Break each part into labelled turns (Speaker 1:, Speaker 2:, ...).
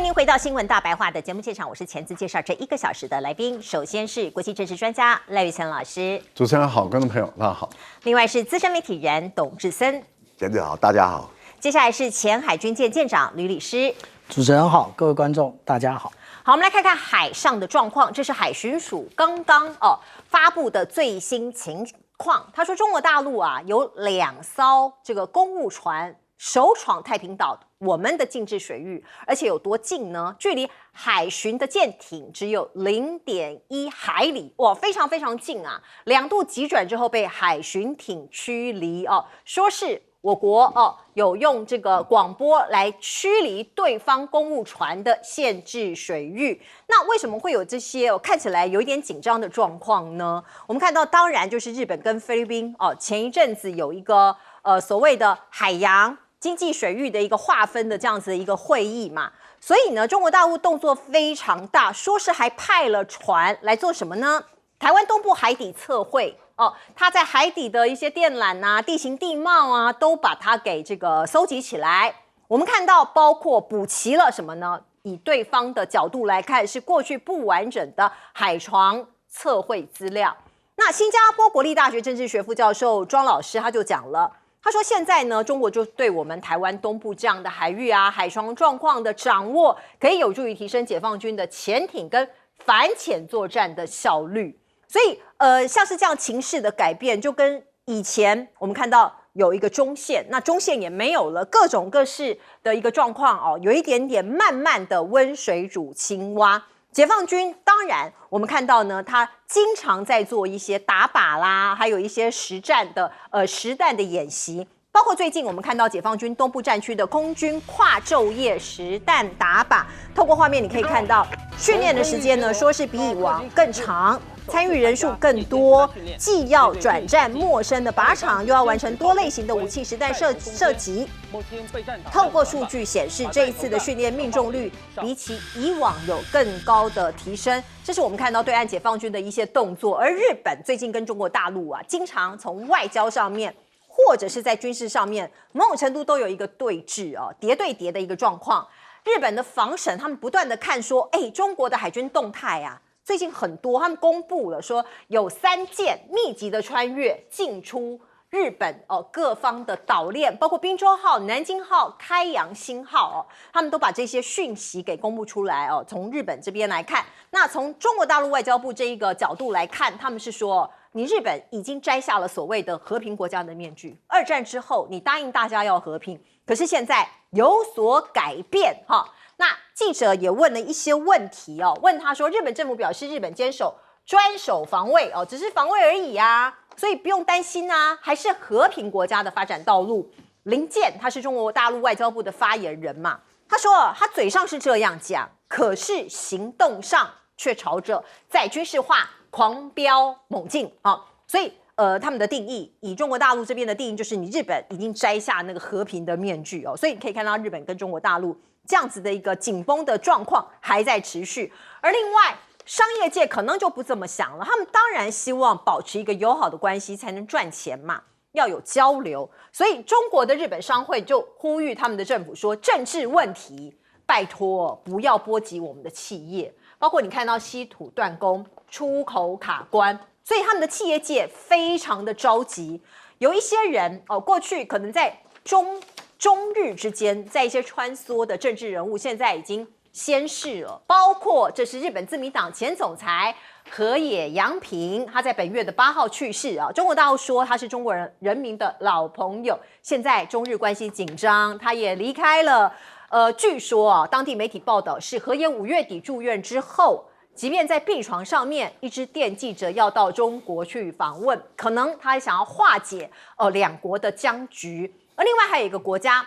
Speaker 1: 迎您回到新闻大白话的节目现场，我是前次介绍这1个小时的来宾。首先是国际政治专家赖玉成老师，
Speaker 2: 主持人好，观众朋友大家好。
Speaker 1: 另外是资深媒体人董志森，
Speaker 3: 简姐好，大家好。
Speaker 1: 接下来是前海军舰舰长吕礼师，
Speaker 4: 主持人好，各位观众大家好。
Speaker 1: 好，我们来看看海上的状况，这是海巡署刚刚发布的最新情况。他说中国大陆有2艘这个公务船首闯太平岛我们的禁制水域，而且有多近呢？距离海巡的舰艇只有0.1海里，哇，非常非常近啊！2度急转之后被海巡艇驱离说是我国有用这个广播来驱离对方公务船的限制水域。那为什么会有这些看起来有一点紧张的状况呢？我们看到，当然就是日本跟菲律宾前一阵子有一个所谓的海洋经济水域的一个划分的这样子的一个会议嘛，所以呢，中国大陆动作非常大，说是还派了船来做什么呢？台湾东部海底测绘它在海底的一些电缆地形地貌都把它给这个搜集起来。我们看到，包括补齐了什么呢？以对方的角度来看，是过去不完整的海床测绘资料。那新加坡国立大学政治学副教授庄老师他就讲了。他说：“现在呢，中国就对我们台湾东部这样的海域海床状况的掌握，可以有助于提升解放军的潜艇跟反潜作战的效率。所以，像是这样情势的改变，就跟以前我们看到有一个中线，那中线也没有了，各种各式的一个状况有一点点慢慢的温水煮青蛙。”解放军当然，我们看到呢，他经常在做一些打靶啦，还有一些实弹的演习，包括最近我们看到解放军东部战区的空军跨昼夜实弹打靶，透过画面你可以看到，训练的时间呢，说是比以往更长。参与人数更多，既要转战陌生的靶场，又要完成多类型的武器实弹射击。透过数据显示，这一次的训练命中率比起以往有更高的提升。这是我们看到对岸解放军的一些动作。而日本最近跟中国大陆经常从外交上面，或者是在军事上面，某种程度都有一个对峙叠对叠的一个状况。日本的防审他们不断的看说，中国的海军动态最近很多，他们公布了说有3舰密集的穿越进出日本各方的岛链，包括滨州号、南京号、开阳新号他们都把这些讯息给公布出来从日本这边来看，那从中国大陆外交部这一个角度来看，他们是说你日本已经摘下了所谓的和平国家的面具。2战之后，你答应大家要和平，可是现在有所改变那记者也问了一些问题问他说，日本政府表示日本坚守专守防卫只是防卫而已所以不用担心还是和平国家的发展道路。林健他是中国大陆外交部的发言人嘛，他说他嘴上是这样讲，可是行动上却朝着在军事化狂飙猛进所以他们的定义，以中国大陆这边的定义就是你日本已经摘下那个和平的面具所以你可以看到日本跟中国大陆这样子的一个紧绷的状况还在持续。而另外商业界可能就不这么想了，他们当然希望保持一个友好的关系才能赚钱嘛，要有交流。所以中国的日本商会就呼吁他们的政府说，政治问题拜托不要波及我们的企业，包括你看到稀土断供、出口卡关，所以他们的企业界非常的着急。有一些人过去可能在中日之间在一些穿梭的政治人物，现在已经仙逝了，包括这是日本自民党前总裁河野洋平，他在本月的8号去世中国大陆说他是中国人民的老朋友，现在中日关系紧张，他也离开了。据说当地媒体报道是河野5月底住院之后，即便在病床上面，一支电记者要到中国去访问，可能他想要化解两国的僵局。而另外还有一个国家，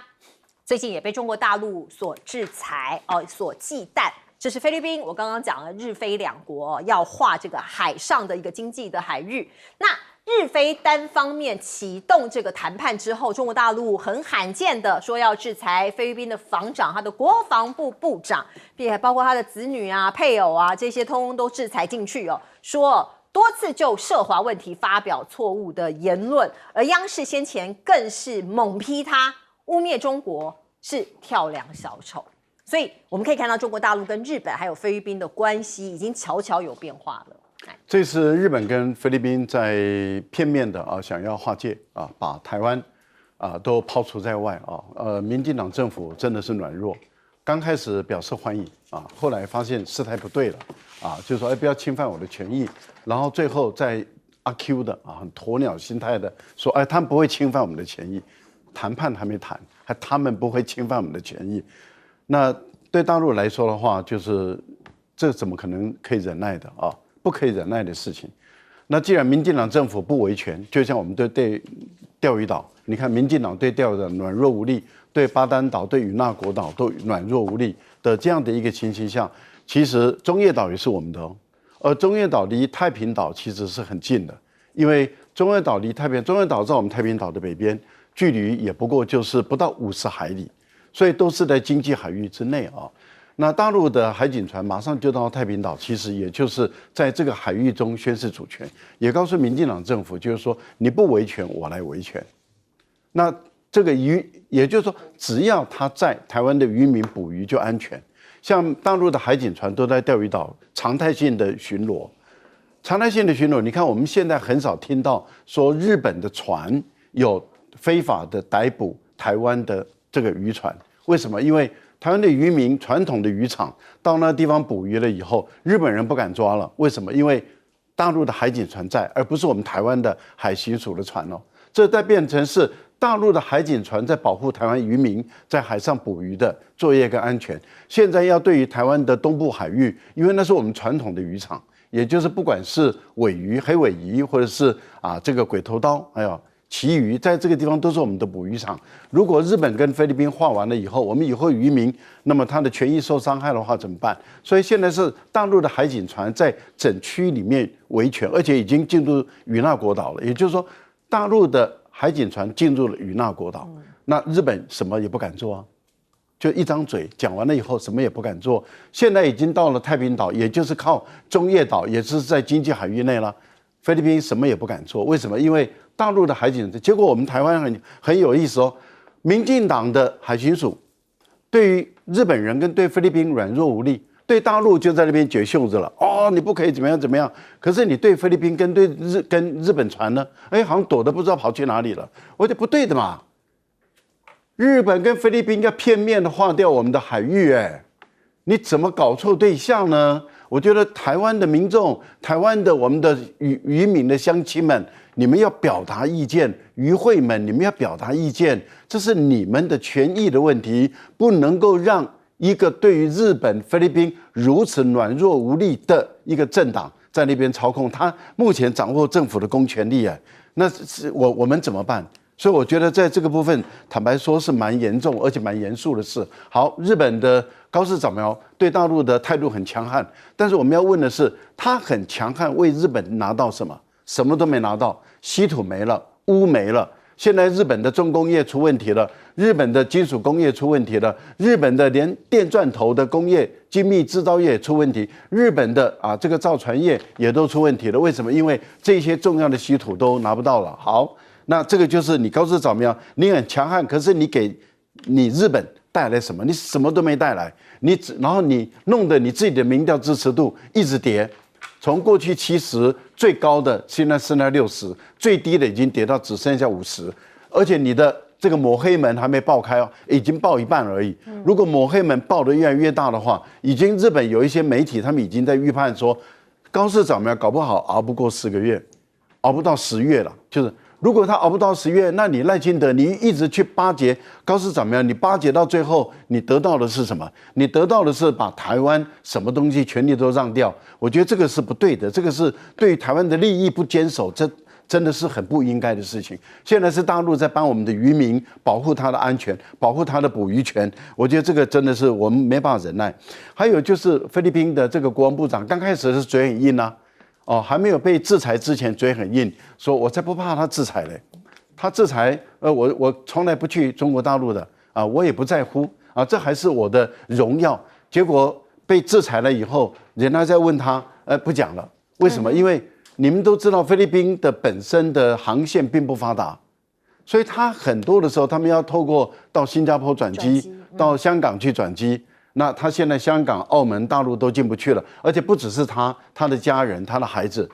Speaker 1: 最近也被中国大陆所制裁所忌惮，这是菲律宾。我刚刚讲了日菲2国要划这个海上的一个经济的海域。那日菲单方面启动这个谈判之后，中国大陆很罕见的说要制裁菲律宾的防长，他的国防部部长，并且包括他的子女配偶这些通通都制裁进去说多次就涉华问题发表错误的言论，而央视先前更是猛批他，污蔑中国是跳梁小丑。所以我们可以看到中国大陆跟日本还有菲律宾的关系已经悄悄有变化了。
Speaker 2: 这次日本跟菲律宾在片面的想要划界把台湾都抛除在外民进党政府真的是软弱，刚开始表示欢迎后来发现事态不对了就说不要侵犯我的权益，然后最后再阿 Q 的很鸵鸟心态的说他们不会侵犯我们的权益，谈判还没谈，他们不会侵犯我们的权益，那对大陆来说的话，就是这怎么可能可以忍耐的不可以忍耐的事情。那既然民进党政府不维权，就像我们对钓鱼岛，你看民进党对钓鱼岛软弱无力，对巴丹岛、对与那国岛都软弱无力的这样的一个情形下，其实中业岛也是我们的而中业岛离太平岛其实是很近的，因为中业岛离中业岛在我们太平岛的北边，距离也不过就是不到50海里，所以都是在经济海域之内那大陆的海警船马上就到太平岛，其实也就是在这个海域中宣示主权，也告诉民进党政府，就是说你不维权，我来维权。那这个也就是说，只要他在台湾的渔民捕鱼就安全。像大陆的海警船都在钓鱼岛常态性的巡逻，你看我们现在很少听到说日本的船有非法的逮捕台湾的这个渔船，为什么？因为台湾的渔民传统的渔场到那地方捕鱼了以后，日本人不敢抓了，为什么？因为大陆的海警船在，而不是我们台湾的海巡署的船这再变成是大陆的海警船在保护台湾渔民在海上捕鱼的作业跟安全。现在要对于台湾的东部海域，因为那是我们传统的渔场，也就是不管是尾鱼、黑尾鱼，或者是这个鬼头刀，还有旗鱼，在这个地方都是我们的捕鱼场。如果日本跟菲律宾划完了以后，我们以后渔民，那么他的权益受伤害的话怎么办？所以现在是大陆的海警船在整区里面维权，而且已经进入与那国岛了。也就是说，大陆的海警船进入了与那国岛，那日本什么也不敢做就一张嘴讲完了以后什么也不敢做。现在已经到了太平岛，也就是靠中业岛，也是在经济海域内了。菲律宾什么也不敢做，为什么？因为大陆的海警，结果我们台湾很有意思民进党的海巡署对于日本人跟对菲律宾软弱无力，对大陆就在那边卷袖子了你不可以怎么样怎么样。可是你对菲律宾跟日本船呢，好像躲得不知道跑去哪里了。我觉得不对的嘛，日本跟菲律宾要片面的划掉我们的海域你怎么搞错对象呢？我觉得台湾的民众，台湾的我们的渔民的乡亲们，你们要表达意见，渔会们你们要表达意见，这是你们的权益的问题，不能够让一个对于日本、菲律宾如此软弱无力的一个政党在那边操控，他目前掌握政府的公权力那是我们怎么办？所以我觉得在这个部分，坦白说是蛮严重而且蛮严肃的事。好，日本的高市早苗对大陆的态度很强悍，但是我们要问的是，他很强悍为日本拿到什么？什么都没拿到，稀土没了，钨没了。现在日本的重工业出问题了，日本的金属工业出问题了，日本的连电钻头的工业、精密制造业出问题，日本的这个造船业也都出问题了。为什么？因为这些重要的稀土都拿不到了。好。那这个就是你高市早苗，你很强悍，可是你给你日本带来什么？你什么都没带来，然后你弄得你自己的民调支持度一直跌，从过去70最高的现在剩下60，最低的已经跌到只剩下50，而且你的这个抹黑门还没爆开已经爆一半而已。如果抹黑门爆得越来越大的话，已经日本有一些媒体他们已经在预判说，高市早苗搞不好熬不过10个月，熬不到10月了，就是。如果他熬不到10月，那你赖清德你一直去巴结高市早苗，你巴结到最后，你得到的是什么？你得到的是把台湾什么东西权利都让掉。我觉得这个是不对的，这个是对于台湾的利益不坚守，这真的是很不应该的事情。现在是大陆在帮我们的渔民保护他的安全，保护他的捕鱼权，我觉得这个真的是我们没办法忍耐。还有就是菲律宾的这个国防部长刚开始是嘴很硬还没有被制裁之前嘴很硬，说我才不怕他制裁嘞，他制裁我从来不去中国大陆的我也不在乎这还是我的荣耀。结果被制裁了以后，人家在问他不讲了，为什么？因为你们都知道菲律宾的本身的航线并不发达，所以他很多的时候他们要透过到新加坡转机，到香港去转机。那他现在香港、澳门、大陆都进不去了，而且不只是他，他的家人、他的孩子。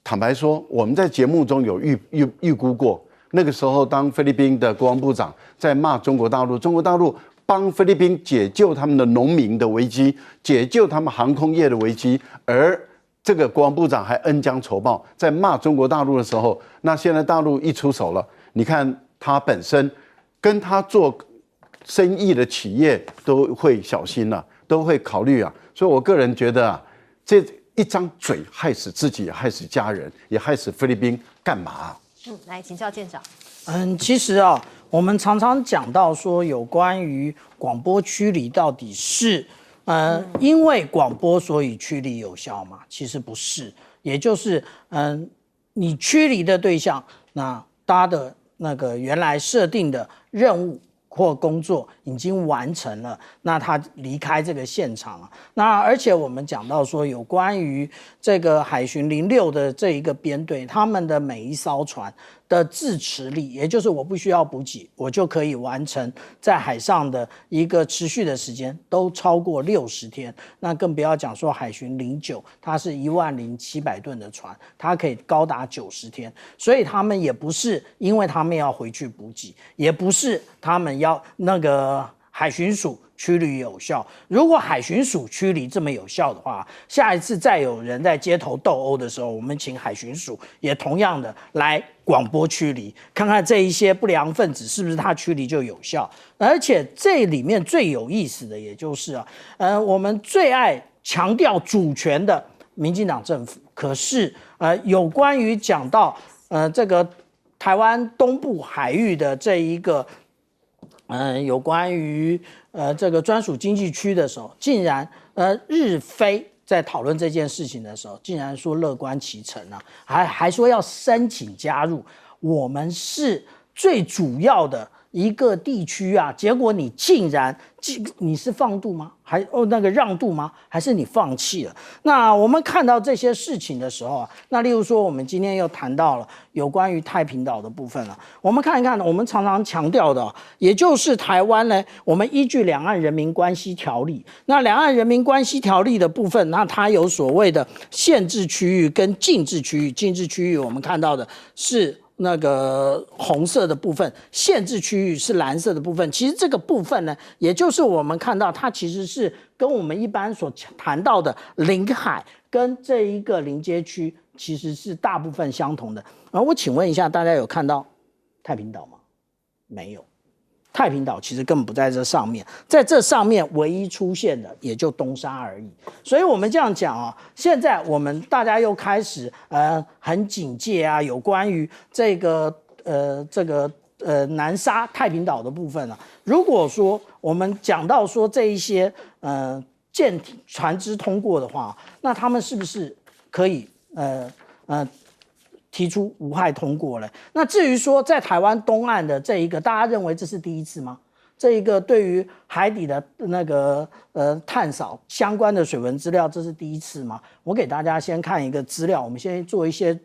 Speaker 2: 坦白说，我们在节目中有预估过，那个时候当菲律宾的国防部长在骂中国大陆，中国大陆帮菲律宾解救他们的农民的危机，解救他们航空业的危机，而这个国防部长还恩将仇报，在骂中国大陆的时候，那现在大陆一出手了，你看他本身跟他做生意的企业都会小心了，都会考虑啊。所以我个人觉得啊，这一张嘴害死自己，也害死家人，也害死菲律宾，干嘛啊？
Speaker 1: 来请教舰长。
Speaker 4: 其实啊，我们常常讲到说，有关于广播驱离到底是因为广播所以驱离有效吗？其实不是，也就是你驱离的对象，那他的那个原来设定的任务或工作已经完成了，那他离开这个现场了。那而且我们讲到说，有关于这个海巡06的这一个编队，他们的每一艘船的自持力，也就是我不需要补给，我就可以完成在海上的一个持续的时间，都超过60天。那更不要讲说海巡09，它是10700吨的船，它可以高达90天。所以他们也不是因为他们要回去补给，也不是他们要那个海巡署驱离有效。如果海巡署驱离这么有效的话，下一次再有人在街头斗殴的时候，我们请海巡署也同样的来广播驱离，看看这一些不良分子是不是他驱离就有效。而且这里面最有意思的，也就是我们最爱强调主权的民进党政府，可是有关于讲到这个台湾东部海域的这一个有关于这个专属经济区的时候，竟然日菲在讨论这件事情的时候，竟然说乐观其成啊，还说要申请加入，我们是最主要的一个地区啊，结果你竟然你是放渡吗？还那个让渡吗？还是你放弃了？那我们看到这些事情的时候啊，那例如说我们今天又谈到了有关于太平岛的部分了，我们看一看，我们常常强调的，也就是台湾呢，我们依据《两岸人民关系条例》，那《两岸人民关系条例》的部分，那它有所谓的限制区域跟禁制区域，禁制区域我们看到的是那个红色的部分，限制区域是蓝色的部分。其实这个部分呢，也就是我们看到它其实是跟我们一般所谈到的领海跟这一个临街区其实是大部分相同的。而我请问一下，大家有看到太平岛吗？没有。太平岛其实根本不在这上面，在这上面唯一出现的也就东沙而已。所以我们这样讲啊，现在我们大家又开始很警戒啊，有关于这个南沙太平岛的部分啊。如果说我们讲到说这一些舰船只通过的话，那他们是不是可以提出无害通过了？那至于说在台湾东岸的这一个，大家认为这是第一次吗？这一个对于海底的那个探扫相关的水文资料，这是第一次吗？我给大家先看一个资料，我们先做一些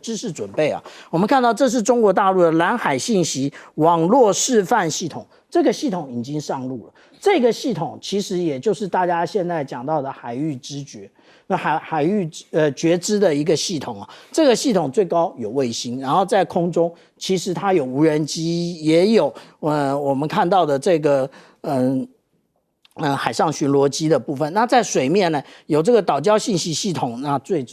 Speaker 4: 知识准备啊。我们看到这是中国大陆的蓝海信息网络示范系统，这个系统已经上路了。这个系统其实也就是大家现在讲到的海域知觉。那海域觉知的一个系统啊，这个系统最高有卫星，然后在空中其实它有无人机，也有我们看到的这个海上巡逻机的部分。那在水面呢，有这个岛礁信息系统。那最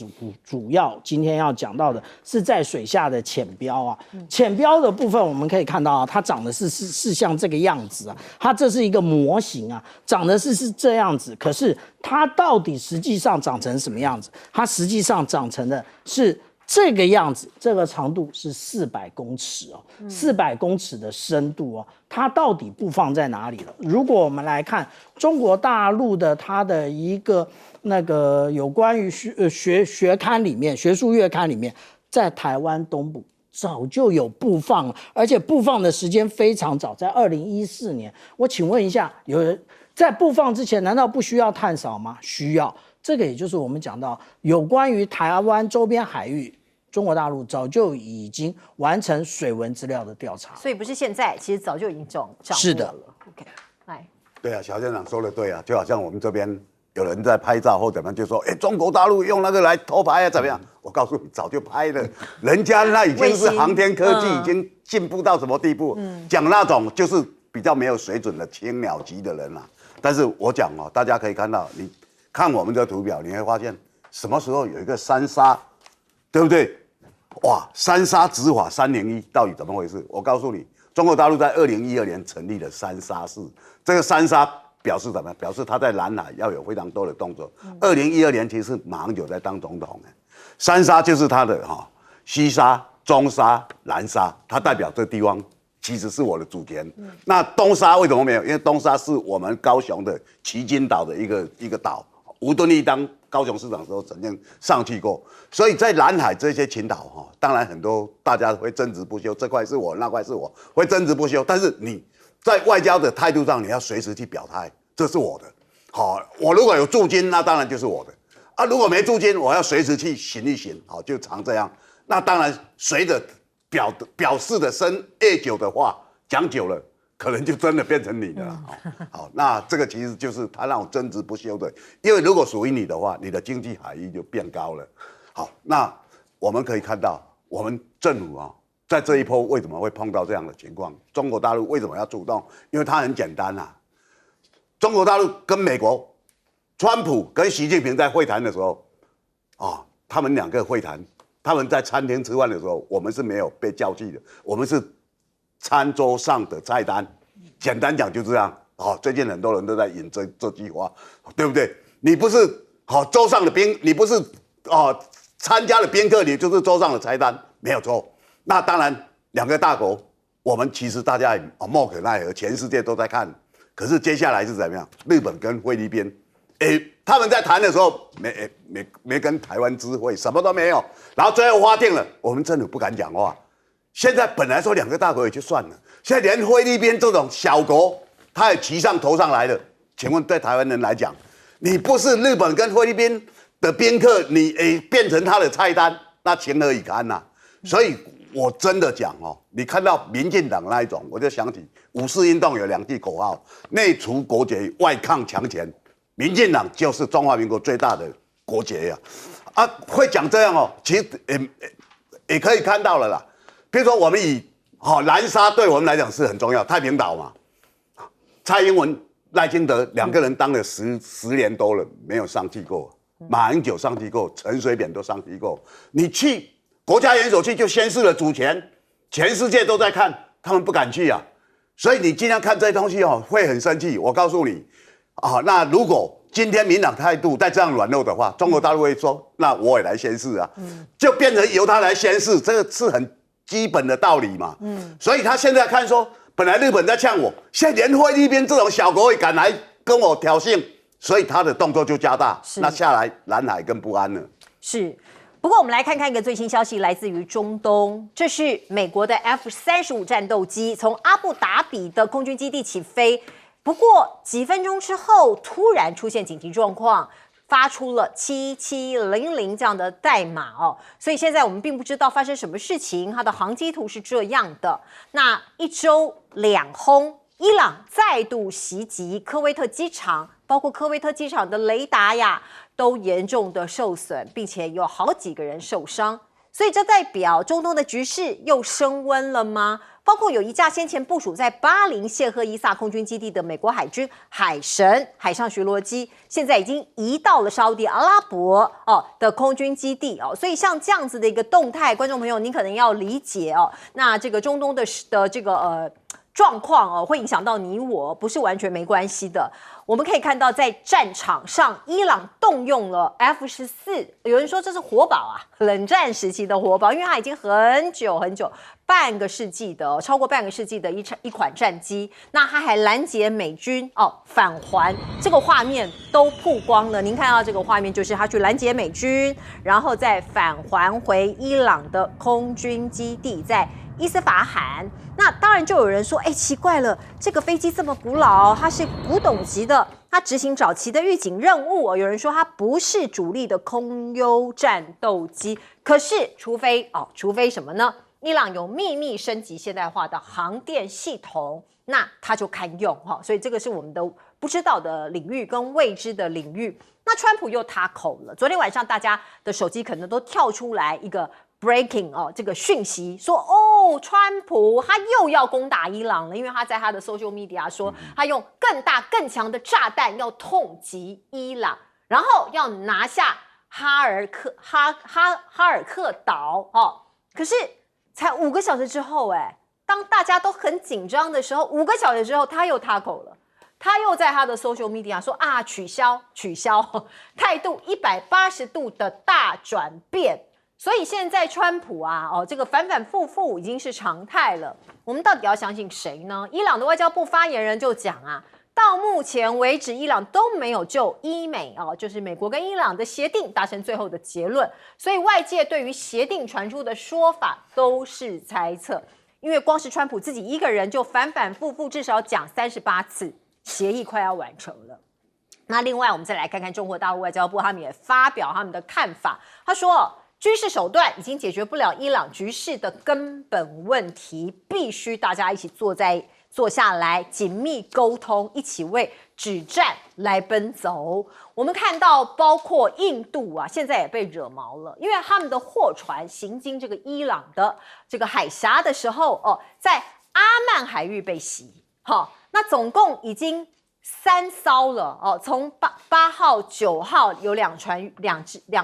Speaker 4: 主要今天要讲到的是在水下的潜标啊，潜标的部分我们可以看到啊，它长得是像这个样子啊，它这是一个模型啊，长得是这样子，可是它到底实际上长成什么样子？它实际上长成的是这个样子，这个长度是400公尺哦，400公尺的深度哦，它到底布放在哪里了？如果我们来看中国大陆的它的一个那个有关于学刊里面，学术月刊里面，在台湾东部早就有布放了，而且布放的时间非常早，在2014年。我请问一下，有人在布放之前难道不需要探扫吗？需要。这个也就是我们讲到有关于台湾周边海域，中国大陆早就已经完成水文资料的调查，
Speaker 1: 所以不是现在，其实早就已经掌握了。
Speaker 4: 是的。
Speaker 1: OK， 来，
Speaker 3: 对啊，小县长说的对啊，就好像我们这边有人在拍照或怎么样，就说，中国大陆用那个来偷拍啊，怎么样？我告诉你，早就拍了，人家那已经是航天科技已经进步到什么地步？讲那种就是比较没有水准的青鸟级的人啊。但是我讲哦，大家可以看到，你看我们的图表，你会发现什么时候有一个三杀，对不对？哇，三杀执法301到底怎么回事？我告诉你，中国大陆在2012年成立了三杀室，这个三杀表示什么？表示他在南海要有非常多的动作。2012年其实马英九在当总统，三杀就是他的西沙、中沙、南沙，它代表这地方其实是我的主权。那东沙为什么没有？因为东沙是我们高雄的旗津岛的一个岛，吴敦义当高雄市长的时候曾经上去过，所以在南海这些群岛当然很多大家会争执不休，这块是我，那块是我，会争执不休。但是你在外交的态度上，你要随时去表态，这是我的。我如果有驻军，那当然就是我的啊；如果没驻军，我要随时去行一行，就常这样。那当然随着表示的深越久的话，讲久了。可能就真的变成你的了。好，那这个其实就是他让我争执不休的，因为如果属于你的话，你的经济海域就变高了。好，那我们可以看到，我们政府在这一波为什么会碰到这样的情况？中国大陆为什么要主动？因为它很简单啊，中国大陆跟美国，川普跟习近平在会谈的时候，他们两个会谈，他们在餐厅吃饭的时候，我们是没有被叫去的，我们是。餐桌上的菜单，简单讲就这样。最近很多人都在引这句话，对不对？你不是桌上的宾，你不是参加的宾客，你就是桌上的菜单，没有错。那当然，两个大国，我们其实大家也莫可奈何，全世界都在看。可是接下来是怎么样？日本跟菲律宾，他们在谈的时候没跟台湾知会，什么都没有，然后最后划定了，我们政府不敢讲话。现在本来说两个大国也就算了，现在连菲律宾这种小国，他也骑上头上来了。请问对台湾人来讲，你不是日本跟菲律宾的宾客，你变成他的菜单，那情何以堪呐？所以我真的讲你看到民进党那一种，我就想起5·4运动有2句口号：内除国贼，外抗强权。民进党就是中华民国最大的国贼呀！会讲这样其实也可以看到了啦。比如说，我们以南沙对我们来讲是很重要，太平岛嘛，蔡英文、赖清德2个人当了10年多了，没有上去过。马英九上去过，陈水扁都上去过。你去国家元首去就宣示了主权，全世界都在看，他们不敢去啊。所以你尽量看这些东西会很生气。我告诉你那如果今天民党态度再这样软弱的话，中国大陆会说，那我也来宣示啊，就变成由他来宣示，这个是很。基本的道理嘛，所以他现在看说，本来日本在呛我，现在连菲律宾这种小国也敢来跟我挑衅，所以他的动作就加大，那下来南海更不安了。
Speaker 1: 是，不过我们来看看一个最新消息，来自于中东，这是美国的 F-35战斗机从阿布达比的空军基地起飞，不过几分钟之后突然出现紧急状况。发出了7700这样的代码所以现在我们并不知道发生什么事情。它的航机图是这样的。那1周2轰，伊朗再度袭击科威特机场，包括科威特机场的雷达呀都严重的受损，并且有好几个人受伤。所以这代表中东的局势又升温了吗？包括有一架先前部署在巴林谢赫伊萨空军基地的美国海军海神海上巡逻机，现在已经移到了沙烏地阿拉伯的空军基地所以像这样子的一个动态，观众朋友您可能要理解那这个中东的这个状况会影响到你我，不是完全没关系的。我们可以看到，在战场上，伊朗动用了 F-14，有人说这是活宝冷战时期的活宝，因为它已经很久很久，半个世纪的超过半个世纪的一款战机，那它还拦截美军返还，这个画面都曝光了。您看到这个画面，就是它去拦截美军，然后再返还回伊朗的空军基地，在伊斯法罕。那当然就有人说，奇怪了，这个飞机这么古老，它是古董级的，它执行早期的预警任务有人说它不是主力的空优战斗机，可是除非什么呢？伊朗有秘密升级现代化的航电系统，那它就堪用哈。所以这个是我们的不知道的领域跟未知的领域。那川普又塌口了，昨天晚上大家的手机可能都跳出来一个 breaking 哦，这个讯息说哦，川普他又要攻打伊朗了，因为他在他的 social media 说他用更大更强的炸弹要痛击伊朗，然后要拿下哈尔克岛哦。可是才5个小时之后，当大家都很紧张的时候，5个小时之后他又塌口了。他又在他的 social media 说啊，取消，态度180度的大转变。所以现在川普啊，这个反反复复已经是常态了。我们到底要相信谁呢？伊朗的外交部发言人就讲啊，到目前为止，伊朗都没有就伊美就是美国跟伊朗的协定达成最后的结论，所以外界对于协定传出的说法都是猜测。因为光是川普自己一个人就反反复复至少讲38次。协议快要完成了。那另外，我们再来看看中国大陆外交部，他们也发表他们的看法。他说，军事手段已经解决不了伊朗局势的根本问题，必须大家一起坐下来紧密沟通，一起为止战来奔走。我们看到，包括印度啊，现在也被惹毛了，因为他们的货船行经这个伊朗的这个海峡的时候，在阿曼海域被袭，那总共已经3艘了从8号、9号有两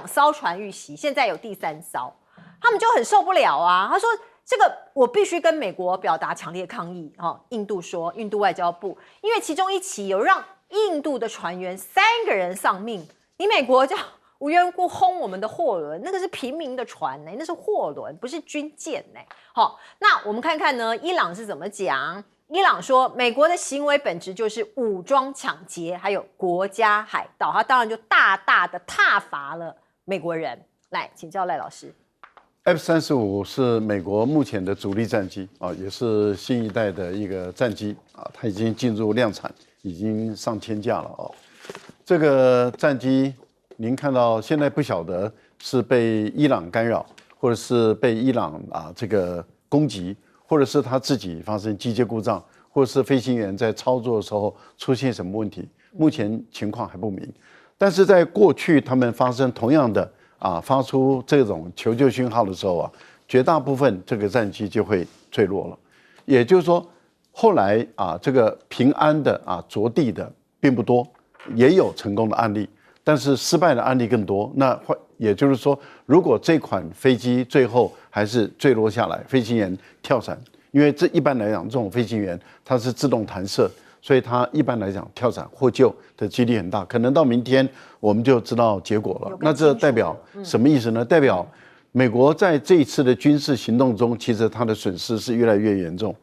Speaker 1: 艘船遇袭，现在有第3艘，他们就很受不了啊。他说：“这个我必须跟美国表达强烈抗议。”印度说，印度外交部，因为其中一起有让印度的船员3个人丧命，你美国就无缘无故轰我们的货轮，那个是平民的船那是货轮，不是军舰那我们看看呢，伊朗是怎么讲。伊朗说，美国的行为本质就是武装抢劫，还有国家海盗，他当然就大大的挞伐了美国人。来，请教赖老师。
Speaker 2: F-35是美国目前的主力战机也是新一代的一个战机它已经进入量产，已经上千架了这个战机，您看到现在不晓得是被伊朗干扰，或者是被伊朗这个攻击。或者是他自己发生机械故障，或者是飞行员在操作的时候出现什么问题，目前情况还不明。但是在过去他们发生同样的发出这种求救讯号的时候绝大部分这个战机就会坠落了。也就是说，后来这个平安的着地的并不多，也有成功的案例，但是失败的案例更多。那也就是说，如果这款飞机最后还是坠落下来，飞行员跳伞，因为这一般来讲，这种飞行员它是自动弹射，所以它一般来讲跳伞获救的几率很大。可能到明天我们就知道结果了。那这代表什么意思呢？代表美国在这一次的军事行动中，其实它的损失是越来越严重，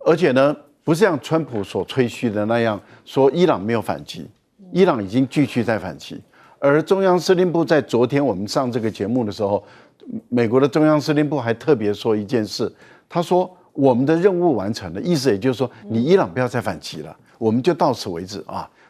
Speaker 2: 而且呢，不是像川普所吹嘘的那样说伊朗没有反击，伊朗已经继续在反击。而中央司令部在昨天我们上这个节目的时候，美国的中央司令部还特别说一件事，他说我们的任务完成了，意思也就是说你伊朗不要再反击了，我们就到此为止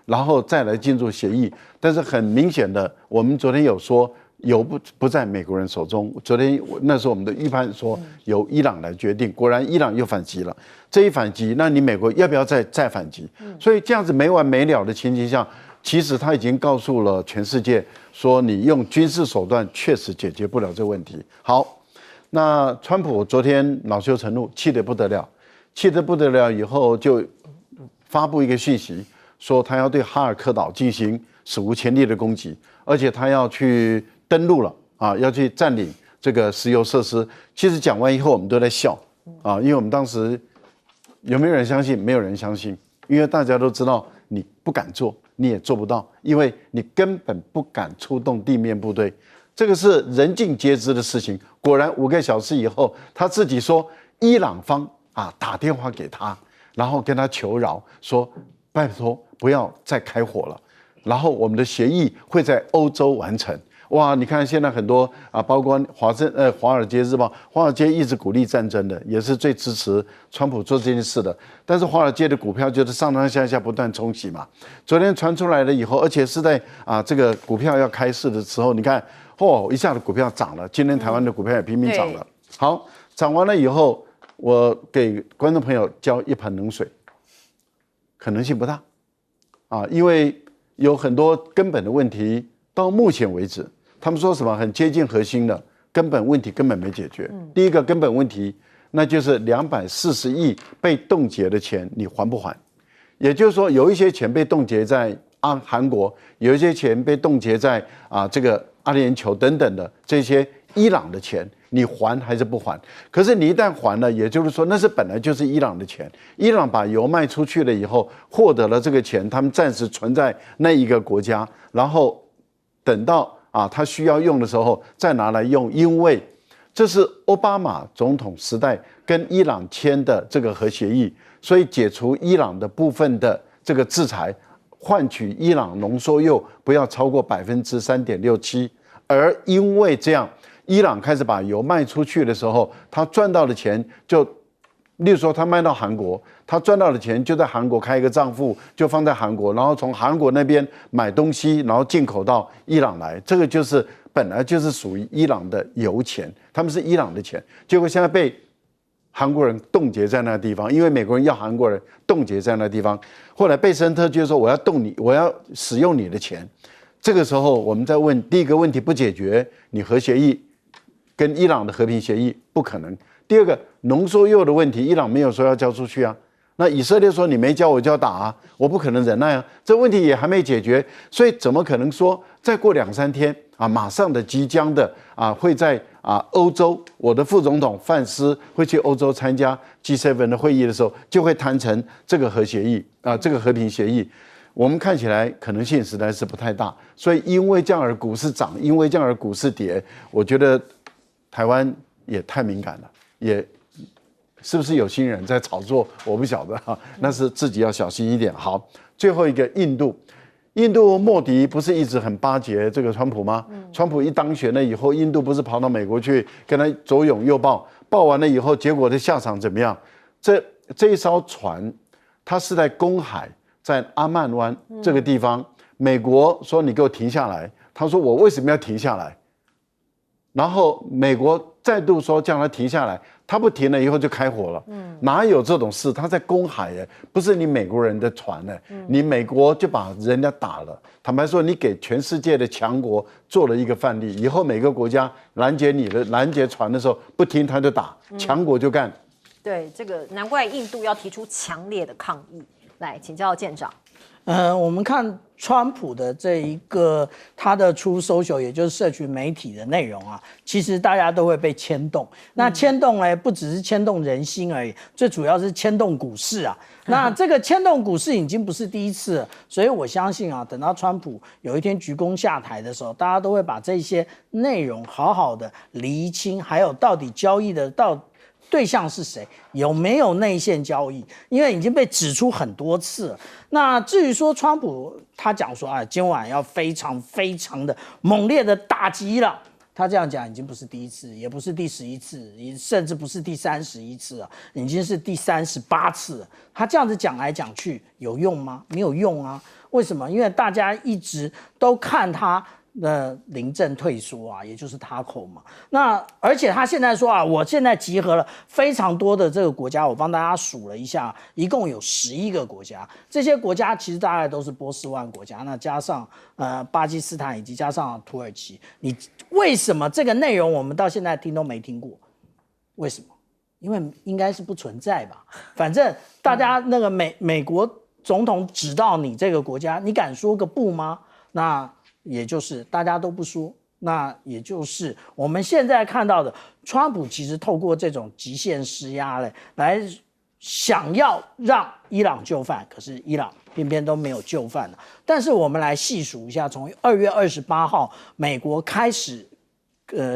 Speaker 2: 然后再来进入协议。但是很明显的，我们昨天有说有不在美国人手中，昨天那时候我们的预判说由伊朗来决定，果然伊朗又反击了。这一反击，那你美国要不要再反击？所以这样子没完没了的情形下，其实他已经告诉了全世界说，你用军事手段确实解决不了这个问题。好，那川普昨天恼羞成怒，气得不得了，以后就发布一个讯息，说他要对哈尔科岛进行史无前例的攻击，而且他要去登陆了要去占领这个石油设施。其实讲完以后，我们都在笑因为我们当时有没有人相信？没有人相信，因为大家都知道你不敢做。你也做不到，因为你根本不敢出动地面部队，这个是人尽皆知的事情。果然5个小时以后，他自己说，伊朗方打电话给他，然后跟他求饶，说拜托不要再开火了，然后我们的协议会在欧洲完成。哇，你看现在很多包括华尔街日报，华尔街一直鼓励战争的，也是最支持川普做这件事的。但是华尔街的股票就是上上下下不断冲洗嘛。昨天传出来了以后，而且是在这个股票要开市的时候，你看一下子股票涨了，今天台湾的股票也拼命涨了。好，涨完了以后，我给观众朋友浇一盆冷水，可能性不大啊，因为有很多根本的问题，到目前为止，他们说什么很接近核心的根本问题根本没解决。第一个根本问题，那就是240亿被冻结的钱你还不还？也就是说，有一些钱被冻结在韩国，有一些钱被冻结在这个阿联酋等等的这些伊朗的钱，你还还是不还？可是你一旦还了，也就是说那是本来就是伊朗的钱，伊朗把油卖出去了以后，获得了这个钱，他们暂时存在那一个国家，然后等到他需要用的时候再拿来用，因为这是奥巴马总统时代跟伊朗签的这个核协议，所以解除伊朗的部分的这个制裁，换取伊朗浓缩铀不要超过3.67%，而因为这样，伊朗开始把油卖出去的时候，他赚到的钱就，例如说他卖到韩国，他赚到的钱就在韩国开一个账户，就放在韩国，然后从韩国那边买东西，然后进口到伊朗来，这个就是本来就是属于伊朗的油钱，他们是伊朗的钱，结果现在被韩国人冻结在那个地方，因为美国人要韩国人冻结在那个地方。后来贝森特就说：“我要动你，我要使用你的钱。”这个时候，我们再问第一个问题不解决，你核协议跟伊朗的和平协议不可能。第二个，浓缩铀的问题，伊朗没有说要交出去啊。那以色列说你没交我就要打啊，我不可能忍耐啊。这问题也还没解决，所以怎么可能说再过2-3天马上的即将的会在欧洲，我的副总统范斯会去欧洲参加 G7 的会议的时候，就会谈成这个核协议这个和平协议。我们看起来可能性实在是不太大，所以因为这样而股市涨，因为这样而股市跌，我觉得台湾也太敏感了，也是不是有心人在炒作，我不晓得那是自己要小心一点。好，最后一个印度。印度莫迪不是一直很巴结这个川普吗？川普一当选了以后，印度不是跑到美国去跟他左拥右抱，抱完了以后，结果的下场怎么样？这一艘船，它是在公海，在阿曼湾这个地方，美国说你给我停下来，他说我为什么要停下来？然后美国再度说叫他停下来，他不停了以后就开火了。哪有这种事？他在公海耶，不是你美国人的船呢，你美国就把人家打了。坦白说，你给全世界的强国做了一个范例，以后每个国家拦截船的时候不听他就打，强国就干。
Speaker 1: 对，这个难怪印度要提出强烈的抗议。来，请教舰长。
Speaker 4: 我们看川普的这一个他的出 social， 也就是社群媒体的内容其实大家都会被牵动。那牵动呢，不只是牵动人心而已，最主要是牵动股市那这个牵动股市已经不是第一次了，所以我相信等到川普有一天鞠躬下台的时候，大家都会把这些内容好好的厘清，还有到底交易的对象是谁，有没有内线交易，因为已经被指出很多次了。那至于说川普他讲说今晚要非常非常的猛烈的打击了，他这样讲已经不是第一次，也不是第11次，甚至不是第31次了，已经是第38次了。他这样子讲来讲去有用吗？没有用啊。为什么？因为大家一直都看他临阵退缩也就是他口嘛。那而且他现在说我现在集合了非常多的这个国家，我帮大家数了一下，一共有11个国家。这些国家其实大概都是波斯湾国家，那加上巴基斯坦以及加上土耳其。你为什么这个内容我们到现在听都没听过？为什么？因为应该是不存在吧。反正大家那个美国总统指到你这个国家，你敢说个不吗？那也就是大家都不说，那也就是我们现在看到的，川普其实透过这种极限施压来想要让伊朗就范，可是伊朗偏偏都没有就范了。但是我们来细数一下，从2月28号美国开始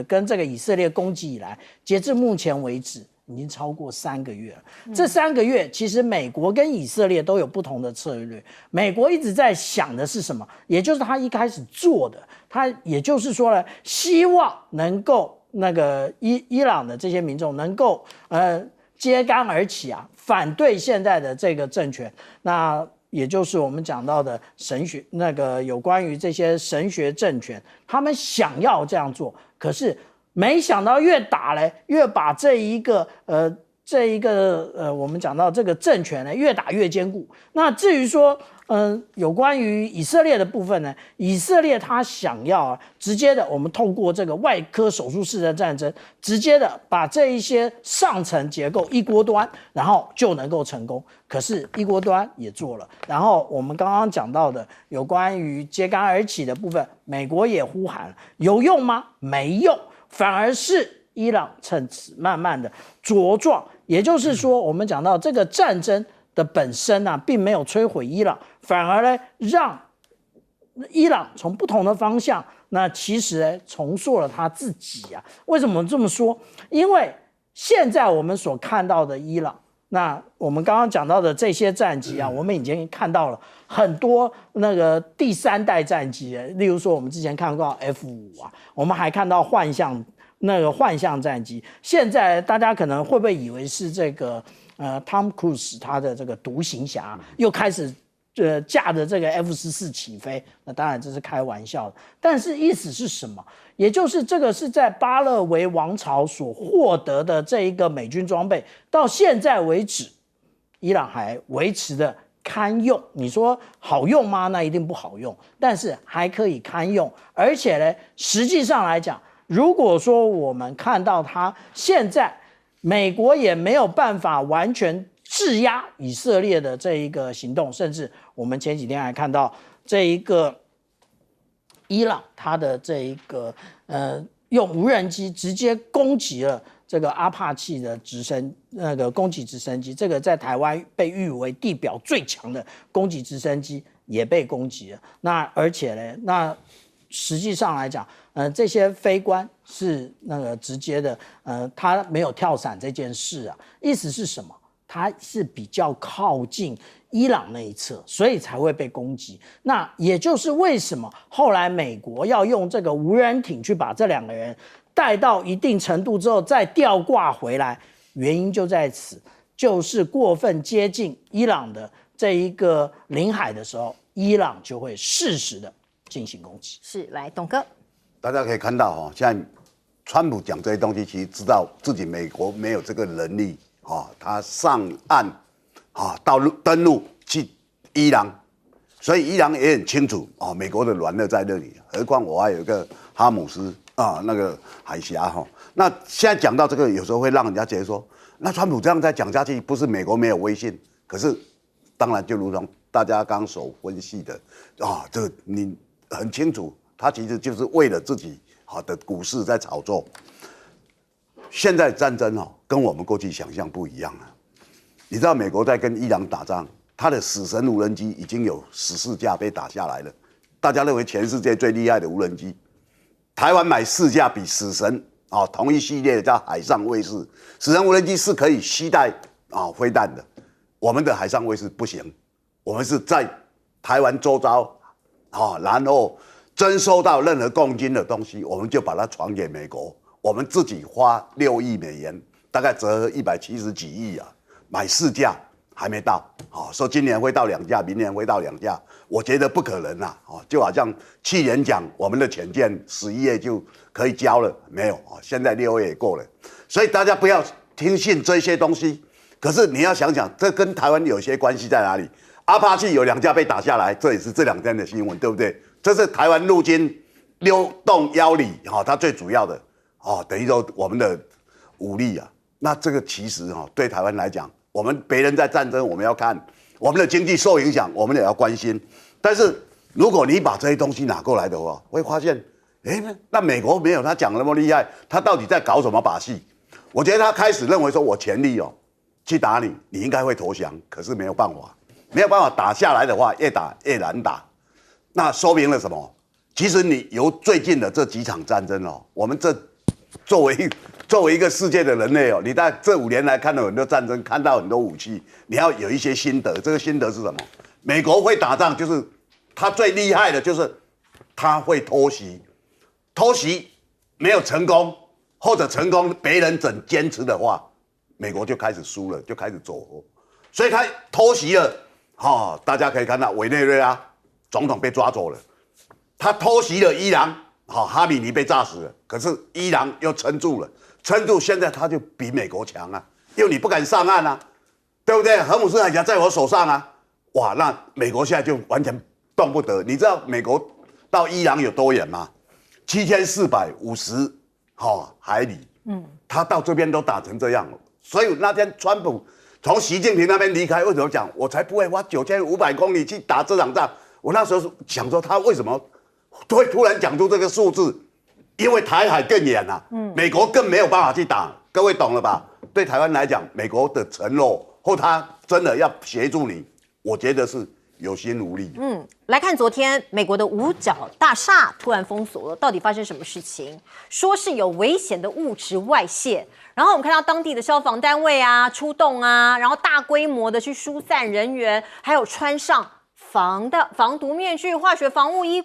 Speaker 4: 跟这个以色列攻击以来，截至目前为止已经超过3个月了。这3个月，其实美国跟以色列都有不同的策略。美国一直在想的是什么？也就是他一开始做的，他也就是说呢，希望能够那个伊朗的这些民众能够揭竿而起反对现在的这个政权。那也就是我们讲到的神学，那个有关于这些神学政权，他们想要这样做，可是没想到越打嘞，越把这一个我们讲到这个政权呢，越打越坚固。那至于说，有关于以色列的部分呢，以色列他想要直接的，我们透过这个外科手术式的战争，直接的把这一些上层结构一锅端，然后就能够成功。可是，一锅端也做了。然后我们刚刚讲到的有关于揭竿而起的部分，美国也呼喊了，有用吗？没用，反而是伊朗趁此慢慢的茁壮。也就是说，我们讲到这个战争的本身啊，并没有摧毁伊朗，反而呢，让伊朗从不同的方向，那其实呢，重塑了他自己啊。为什么这么说？因为现在我们所看到的伊朗，那我们刚刚讲到的这些战机啊，我们已经看到了很多那个第3代战机，例如说我们之前看过 F5啊，我们还看到幻象战机。现在大家可能会不会以为是这个Tom Cruise 他的这个独行侠又开始驾着这个 F14起飞？那当然这是开玩笑的，但是意思是什么？也就是这个是在巴勒维王朝所获得的这一个美军装备，到现在为止，伊朗还维持的堪用。你说好用吗？那一定不好用，但是还可以堪用。而且呢，实际上来讲，如果说我们看到它现在美国也没有办法完全制压以色列的这一个行动，甚至我们前几天还看到这一个伊朗它的这一个用无人机直接攻击了这个阿帕契的攻击直升机，这个在台湾被誉为地表最强的攻击直升机也被攻击了。那而且呢，那实际上来讲，这些飞官是那个直接的，他没有跳伞这件事啊，意思是什么？他是比较靠近伊朗那一侧，所以才会被攻击。那也就是为什么后来美国要用这个无人艇去把这2个人带到一定程度之后再吊挂回来，原因就在此，就是过分接近伊朗的这一个领海的时候，伊朗就会适时的进行攻击。是，来，董哥，
Speaker 3: 大家可以看到现在川普讲这些东西，其实知道自己美国没有这个能力他上岸登陆去伊朗，所以伊朗也很清楚美国的软肋在那里。何况我还有一个哈姆斯那个海峡那现在讲到这个，有时候会让人家觉得说，那川普这样再讲下去，不是美国没有威信？可是当然，就如同大家刚所分析的这个你很清楚，他其实就是为了自己的股市在炒作。现在战争跟我们过去想象不一样了。你知道美国在跟伊朗打仗，他的死神无人机已经有14架被打下来了，大家认为全世界最厉害的无人机。台湾买4架比死神同一系列的叫海上卫士，死神无人机是可以携带飞弹的，我们的海上卫士不行，我们是在台湾周遭然后征收到任何共军的东西，我们就把它传给美国。我们自己花6亿美元，大概折合170几亿买4架还没到，说今年会到2架，明年会到2架，我觉得不可能啦，就好像去年讲我们的潜舰11月就可以交了，没有，现在6月也过了，所以大家不要听信这些东西。可是你要想想，这跟台湾有些关系在哪里？阿帕契有2架被打下来，这也是这2天的新闻，对不对？这是台湾陆军溜洞腰里它最主要的等于说我们的武力那这个其实对台湾来讲，我们别人在战争我们要看，我们的经济受影响我们也要关心。但是如果你把这些东西拿过来的话，会发现那美国没有他讲那么厉害，他到底在搞什么把戏？我觉得他开始认为说我全力去打你，你应该会投降，可是没有办法打下来的话，越打越难打。那说明了什么？其实你由最近的这几场战争我们这作为一个世界的人类你在这5年来看到很多战争，看到很多武器，你要有一些心得。这个心得是什么？美国会打仗，就是他最厉害的就是他会偷袭没有成功，或者成功别人整坚持的话，美国就开始输了，就开始走火。所以他偷袭了大家可以看到委内瑞拉总统被抓走了，他偷袭了伊朗哈米尼被炸死了，可是伊朗又撑住了，撑住，现在他就比美国强啊，因为你不敢上岸啊，对不对？荷姆斯海峡在我手上啊，哇，那美国现在就完全动不得。你知道美国到伊朗有多远吗？7450海里，他到这边都打成这样了，所以那天川普从习近平那边离开，为什么讲我才不会花9500公里去打这场仗？我那时候想说他为什么会突然讲出这个数字？因为台海更远啊，美国更没有办法去打，各位懂了吧？对台湾来讲，美国的承诺或他真的要协助你，我觉得是有心无力。
Speaker 1: 来看昨天美国的五角大厦突然封锁了，到底发生什么事情？说是有危险的物质外泄，然后我们看到当地的消防单位啊出动啊，然后大规模的去疏散人员，还有穿上防毒面具、化学防护衣。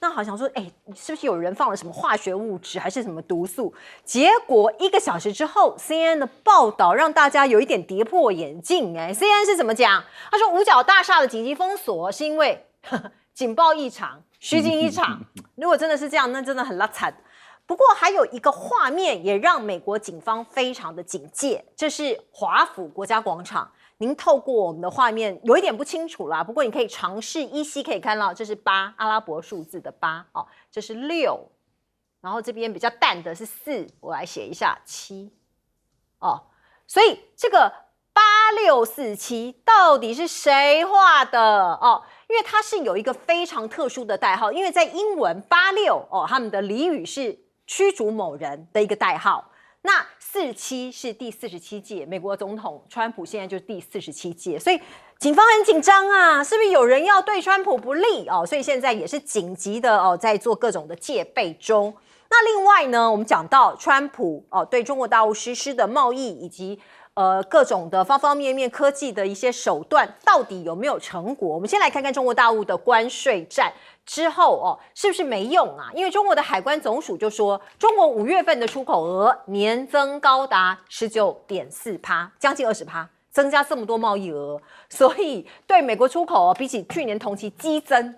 Speaker 1: 那好像说，是不是有人放了什么化学物质，还是什么毒素？结果1个小时之后 ，CNN 的报道让大家有一点跌破眼镜。CNN 是怎么讲？他说五角大厦的紧急封锁是因为警报异常，虚惊一场。如果真的是这样，那真的很拉惨。不过还有一个画面也让美国警方非常的警戒，这是华府国家广场。您透过我们的画面有一点不清楚啦，不过你可以尝试依稀可以看到，这是8，阿拉伯数字的8，这是6，然后这边比较淡的是4，我来写一下7，所以这个8647到底是谁画的因为它是有一个非常特殊的代号，因为在英文86他们的俚语是驱逐某人的一个代号。那47是第47届，美国总统川普现在就是第47届，所以警方很紧张啊，是不是有人要对川普不利所以现在也是紧急的在做各种的戒备中。那另外呢，我们讲到川普对中国大陆实施的贸易以及各种的方方面面科技的一些手段，到底有没有成果？我们先来看看中国大陆的关税战之后是不是没用啊？因为中国的海关总署就说，中国5月份的出口额年增高达19.4%，将近20%，增加这么多贸易额，所以对美国出口比起去年同期激增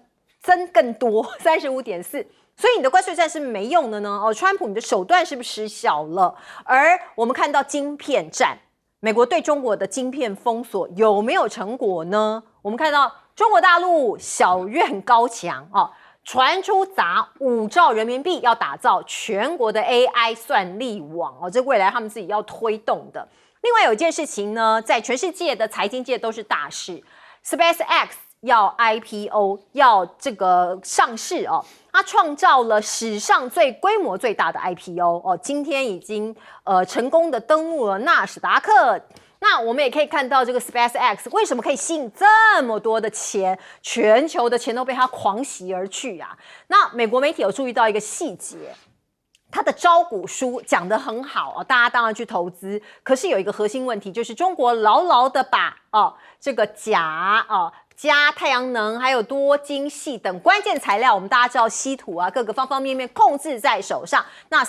Speaker 1: 更多35.4%。所以你的关税战是没用的呢？川普你的手段是不是失效了？而我们看到晶片战，美国对中国的晶片封锁有没有成果呢？我们看到中国大陆小院高墙传出砸5兆人民币要打造全国的 AI 算力网这未来他们自己要推动的。另外有一件事情呢，在全世界的财经界都是大事 ，SpaceX 要 IPO 要这个上市它创造了史上规模最大的 IPO 今天已经成功的登陆了纳斯达克。那我们也可以看到这个 SpaceX 为什么可以吸引这么多的钱，全球的钱都被它狂袭而去啊。那美国媒体有注意到一个细节，它的招股书讲得很好大家当然去投资，可是有一个核心问题，就是中国牢牢的把这个钾加太阳能还有多晶系等关键材料，我们大家知道稀土各个方方面面控制在手上。那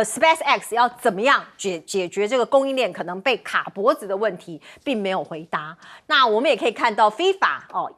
Speaker 1: SpaceX 要怎么样解决这个供应链可能被卡脖子的问题，并没有回答。那我们也可以看到 FIFA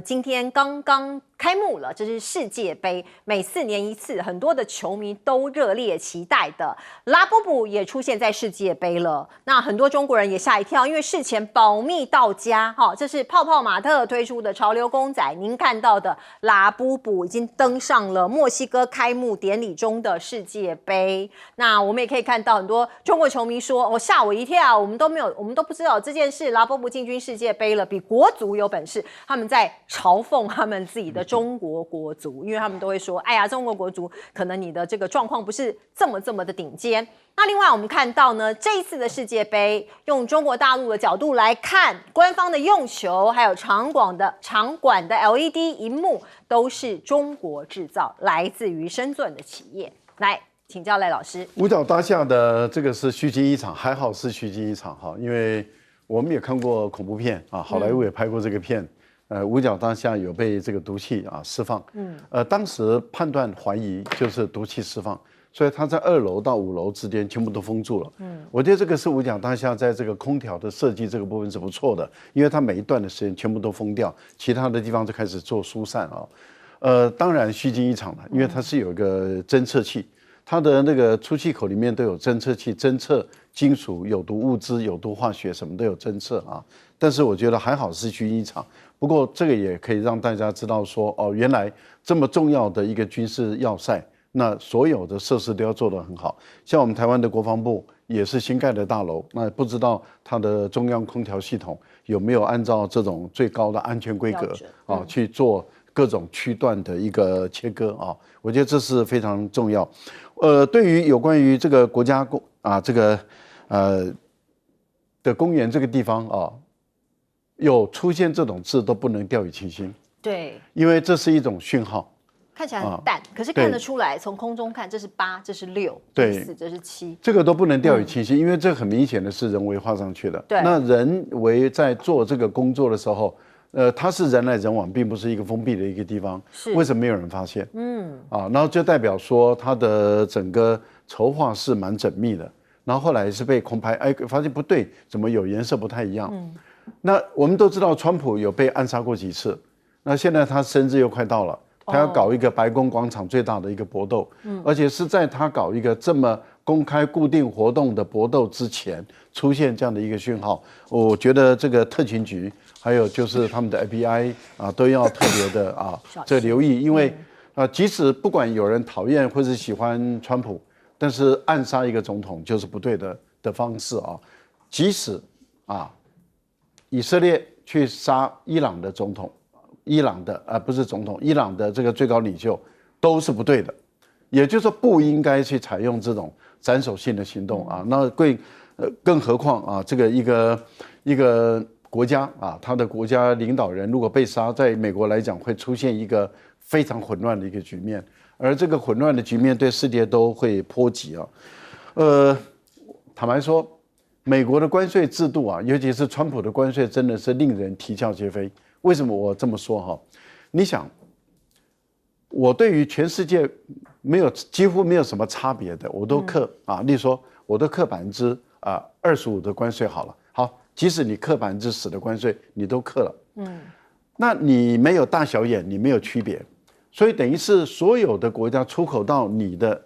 Speaker 1: 今天刚刚开幕了，这是世界杯，每4年一次，很多的球迷都热烈期待的。拉布布也出现在世界杯了，那很多中国人也吓一跳，因为事前保密到家这是泡泡玛特推出的潮流公仔，您看到的拉布布已经登上了墨西哥开幕典礼中的世界杯。那我们也可以看到很多中国球迷说吓我一跳，我们都不知道这件事，拉布布进军世界杯了，比国足有本事。他们在嘲讽他们自己的中国国足，因为他们都会说，哎呀，中国国足可能你的这个状况不是这么的顶尖。那另外我们看到呢，这一次的世界杯，用中国大陆的角度来看，官方的用球还有场馆的 LED 萤幕都是中国制造，来自于深圳的企业。来请教赖老师，
Speaker 2: 五角大厦的这个是虚惊一场，还好是虚惊一场因为我们也看过恐怖片好莱坞也拍过这个片。五角大厦有被这个毒气释放，当时判断怀疑就是毒气释放，所以它在2楼到5楼之间全部都封住了。我觉得这个是五角大厦在这个空调的设计这个部分是不错的，因为它每一段的时间全部都封掉，其他的地方就开始做疏散当然虚惊一场了，因为它是有一个侦测器，它的那个出气口里面都有侦测器，侦测金属、有毒物质、有毒化学什么都有侦测啊。但是我觉得还好是虚惊一场，不过这个也可以让大家知道说，哦，原来这么重要的一个军事要塞，那所有的设施都要做得很好。像我们台湾的国防部也是新盖的大楼，那不知道它的中央空调系统有没有按照这种最高的安全规格啊去做各种区段的一个切割啊，我觉得这是非常重要。对于有关于这个国家这个的公园这个地方啊，有出现这种字都不能掉以轻心，
Speaker 1: 对，
Speaker 2: 因为这是一种讯号。
Speaker 1: 看起来很淡，可是看得出来，从空中看，这是8，这是6，这是4，这是7，
Speaker 2: 这个都不能掉以轻心，因为这很明显的是人为画上去的。
Speaker 1: 对，
Speaker 2: 那人为在做这个工作的时候，它是人来人往，并不是一个封闭的一个地方。为什么没有人发现？然后就代表说它的整个筹划是蛮缜密的。然后后来是被空拍，发现不对，怎么有颜色不太一样？那我们都知道，川普有被暗杀过几次，那现在他生日又快到了。他要搞一个白宫广场最大的一个搏斗，而且是在他搞一个这么公开固定活动的搏斗之前出现这样的一个讯号，我觉得这个特勤局还有就是他们的 FBI 都要特别的这留意，因为即使不管有人讨厌或是喜欢川普，但是暗杀一个总统就是不对的方式啊。即使以色列去杀伊朗的总统。伊朗的不是总统，伊朗的这个最高领袖都是不对的，也就是说不应该去采用这种斩首性的行动啊。那更何况这个一个国家他的国家领导人如果被杀，在美国来讲会出现一个非常混乱的一个局面，而这个混乱的局面对世界都会波及坦白说，美国的关税制度尤其是川普的关税，真的是令人啼笑皆非。为什么我这么说你想，我对于全世界几乎没有什么差别的，我都课例如说我都课25%的关税好了，好，即使你课10%的关税，你都课了，那你没有大小眼，你没有区别，所以等于是所有的国家出口到你的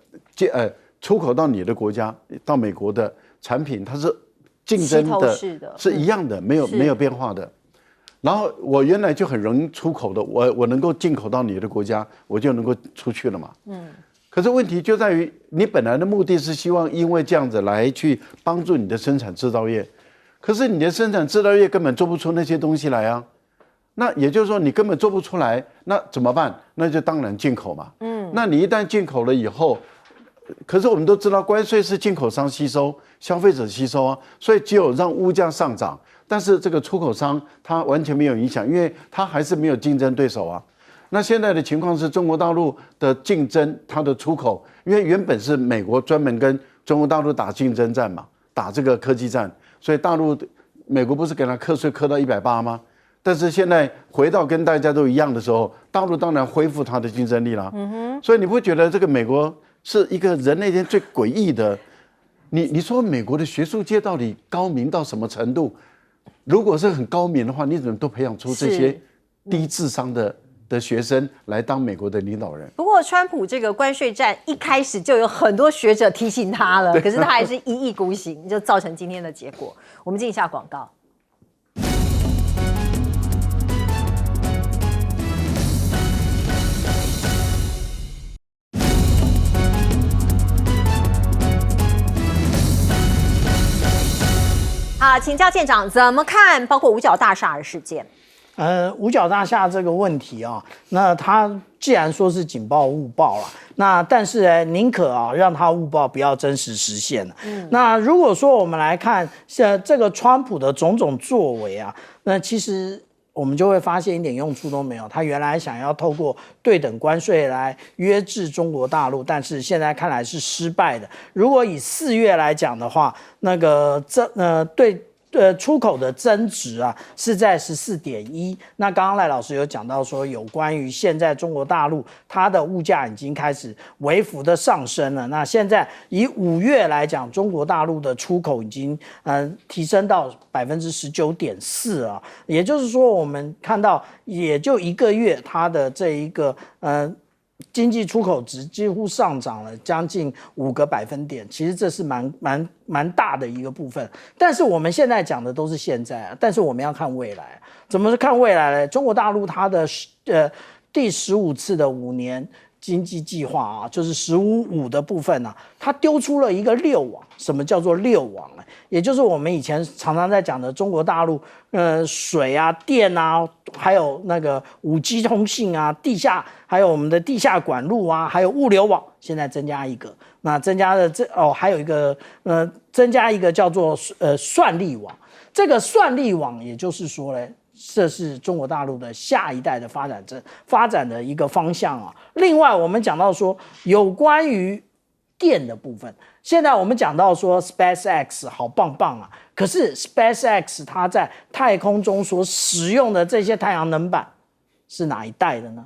Speaker 2: 国家，到美国的产品，它是竞争的，是一样的，没有变化的。然后我原来就很容易出口的，我能够进口到你的国家，我就能够出去了嘛。可是问题就在于，你本来的目的是希望因为这样子来去帮助你的生产制造业，可是你的生产制造业根本做不出那些东西来啊。那也就是说你根本做不出来，那怎么办？那就当然进口嘛。那你一旦进口了以后，可是我们都知道关税是进口商吸收，消费者吸收啊，所以只有让物价上涨。但是这个出口商他完全没有影响，因为他还是没有竞争对手啊。那现在的情况是中国大陆的竞争，它的出口，因为原本是美国专门跟中国大陆打竞争战嘛，打这个科技战，所以美国不是给他课税课到180吗？但是现在回到跟大家都一样的时候，大陆当然恢复它的竞争力啦。所以你不觉得这个美国是一个人类间最诡异的？你说美国的学术界到底高明到什么程度？如果是很高明的话，你怎么都培养出这些低智商的学生来当美国的领导人？
Speaker 1: 不过，川普这个关税战一开始就有很多学者提醒他了，可是他还是一意孤行，就造成今天的结果。我们进一下广告。请教舰长怎么看包括五角大厦的事件？
Speaker 4: 五角大厦这个问题那他既然说是警报误报了，那但是宁可让他误报，不要真实实现了。那如果说我们来看这个川普的种种作为那其实我们就会发现一点用处都没有。他原来想要透过对等关税来约制中国大陆，但是现在看来是失败的。如果以4月来讲的话，对出口的增值啊是在14.1。那刚刚赖老师有讲到说，有关于现在中国大陆它的物价已经开始微幅的上升了。那现在以5月来讲，中国大陆的出口已经提升到19.4%啊，也就是说我们看到也就1个月，它的这一个经济出口值几乎上涨了将近5个百分点，其实这是蛮大的一个部分。但是我们现在讲的都是现在啊，但是我们要看未来。怎么是看未来呢？中国大陆它的第15次的5年经济计划啊，就是15-5的部分啊，它丢出了一个6网。什么叫做6网呢？也就是我们以前常常在讲的中国大陆水啊、电啊，还有那个5G 通信啊、地下，还有我们的地下管路啊，还有物流网，现在增加一个。那增加的还有一个增加一个叫做算力网。这个算力网，也就是说呢，这是中国大陆的下一代的发展的一个方向啊。另外，我们讲到说有关于电的部分，现在我们讲到说 SpaceX 好棒棒啊，可是 SpaceX 它在太空中所使用的这些太阳能板是哪一代的呢？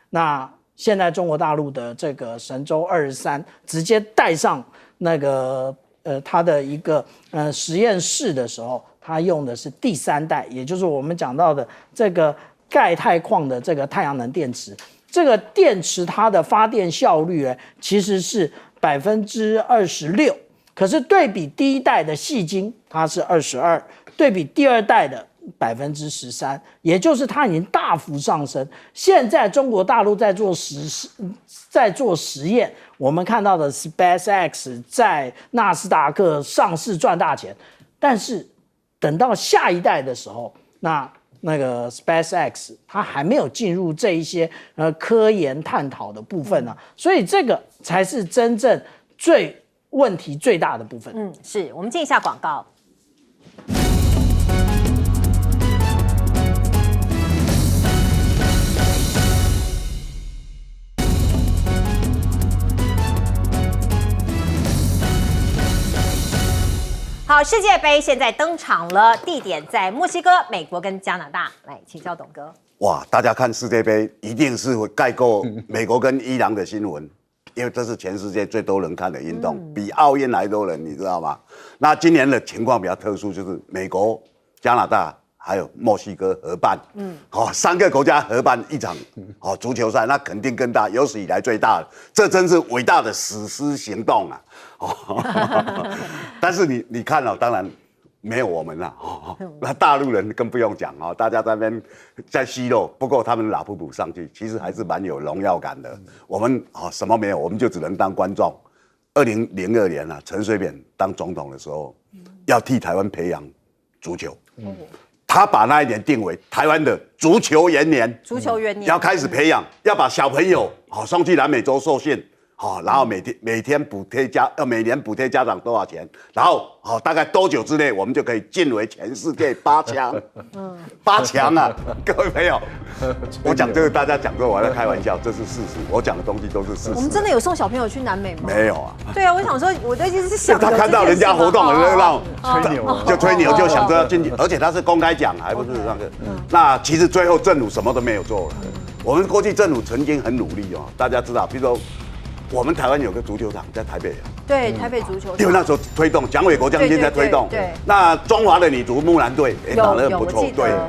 Speaker 4: 那现在中国大陆的这个神舟23直接带上那个它的一个实验室的时候，它用的是第3代，也就是我们讲到的这个钙钛矿的这个太阳能电池。这个电池它的发电效率呢，其实是26%，可是对比第1代的矽晶，它是22%，对比第2代的13%，也就是它已经大幅上升。现在中国大陆在做实验，我们看到的 SpaceX 在纳斯达克上市赚大钱，但是等到下一代的时候，那个 SpaceX 它还没有进入这一些科研探讨的部分啊，所以这个才是真正问题最大的部分。
Speaker 1: 是我们进一下广告。好，世界杯现在登场了，地点在墨西哥、美国跟加拿大。来，请教董哥。
Speaker 3: 哇，大家看世界杯一定是会盖过美国跟伊朗的新闻，因为这是全世界最多人看的运动，比奥运还多人，你知道吗？那今年的情况比较特殊，就是美国、加拿大还有墨西哥合办，3个国家合办一场足球赛，那肯定更大，有史以来最大的，这真是伟大的史诗行动啊！但是你看当然没有我们啦，那大陆人更不用讲大家在那边在奚落，不过他们拉普普上去，其实还是蛮有荣耀感的。我们什么没有，我们就只能当观众。2002年陈水扁当总统的时候，要替台湾培养足球，他把那一年定为台湾的足球元年，要开始培养，要把小朋友送去南美洲受训。然后每年补贴家长多少钱？然后大概多久之内，我们就可以进为全世界8强？8强啊！各位朋友，我讲这个，大家讲这个，我在开玩笑，这是事实。我讲的东西都是事实。
Speaker 1: 我们真的有送小朋友去南美吗？
Speaker 3: 没有啊。
Speaker 1: 对啊，我想说，我的意思是想，
Speaker 3: 他看到人家活动很热闹，吹牛，就想着要进去，而且他是公开讲，还不是那个。那其实最后政府什么都没有做了。我们过去政府曾经很努力大家知道，比如说。我们台湾有个足球场在台北
Speaker 1: 对，台北足球场，
Speaker 3: 因为那时候推动蒋纬国将军在推动，对，那中华的女足木兰队打得很不错，对。